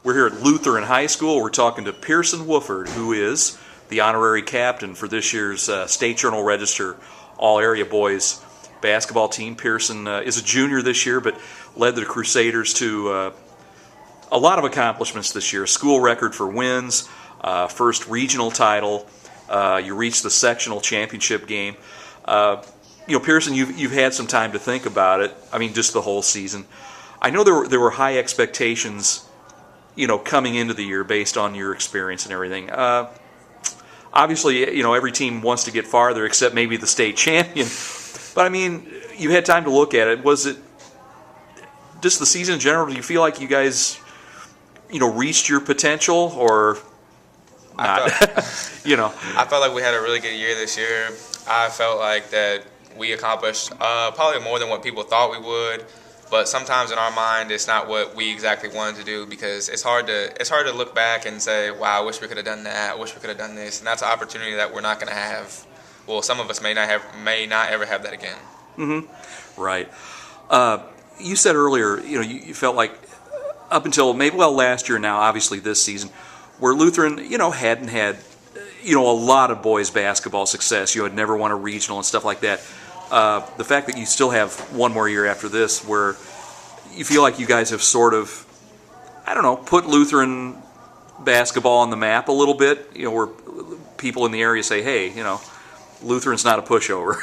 We're here at Lutheran High School. We're talking to Pierson Wofford, who is the honorary captain for this year's State Journal Register All-Area Boys basketball team. Pierson is a junior this year, but led the Crusaders to a lot of accomplishments this year. A school record for wins, first regional title. You reached the sectional championship game. Pierson, you've had some time to think about it. I mean, just the whole season. I know there were high expectations, coming into the year based on your experience and everything. Obviously, every team wants to get farther except maybe the state champion. But, I mean, you had time to look at it. Was it just the season in general? Do you feel like you guys, reached your potential or not? I felt like we had a really good year this year. I felt like that we accomplished probably more than what people thought we would. But sometimes in our mind, it's not what we exactly wanted to do because it's hard to look back and say, wow, I wish we could have done that. I wish we could have done this. And that's an opportunity that we're not going to have. Well, some of us may not ever have that again. Mm-hmm. Right. You said earlier, you felt like up until last year now, obviously this season, where Lutheran, hadn't had, a lot of boys basketball success. You had never won a regional and stuff like that. The fact that you still have one more year after this where you feel like you guys have sort of, put Lutheran basketball on the map a little bit, where people in the area say, hey, Lutheran's not a pushover.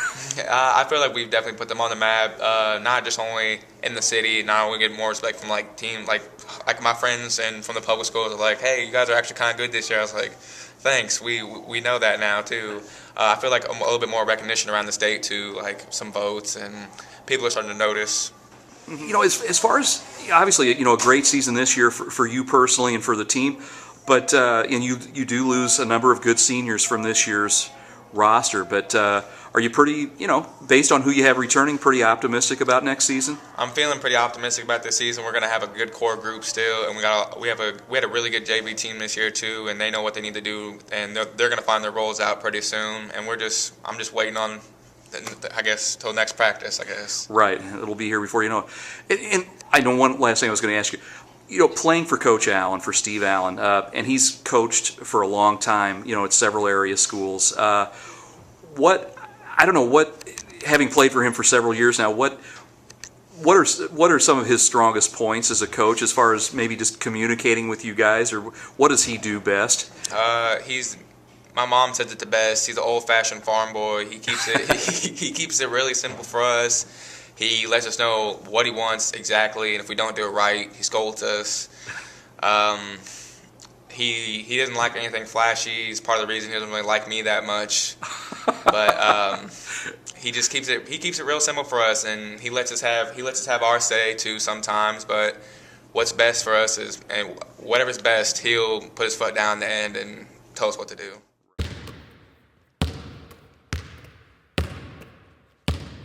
I feel like we've definitely put them on the map, not just only in the city, not only get more respect from team, like my friends and from the public schools are like, hey, you guys are actually kind of good this year. I was like, thanks, we know that now too. I feel like a little bit more recognition around the state too, like some votes, and people are starting to notice. As far as, obviously, a great season this year for you personally and for the team, but and you do lose a number of good seniors from this year's roster, but are you pretty, based on who you have returning, pretty optimistic about next season? I'm feeling pretty optimistic about this season. We're going to have a good core group still, and we had a really good JV team this year too, and they know what they need to do, and they're going to find their roles out pretty soon. And I'm just waiting on, I guess, till next practice, I guess. Right, it'll be here before you know it. And I know one last thing I was going to ask you. Playing for Coach Allen, for Steve Allen, and he's coached for a long time, at several area schools. Having played for him for several years now, what are some of his strongest points as a coach, as far as maybe just communicating with you guys, or what does he do best? My mom says it the best. He's an old-fashioned farm boy. He keeps it he keeps it really simple for us. He lets us know what he wants exactly, and if we don't do it right, he scolds us. He doesn't like anything flashy. He's part of the reason he doesn't really like me that much. But he just keeps it real simple for us, and he lets us have our say too sometimes. But what's best for us and whatever's best, he'll put his foot down in the end and tell us what to do.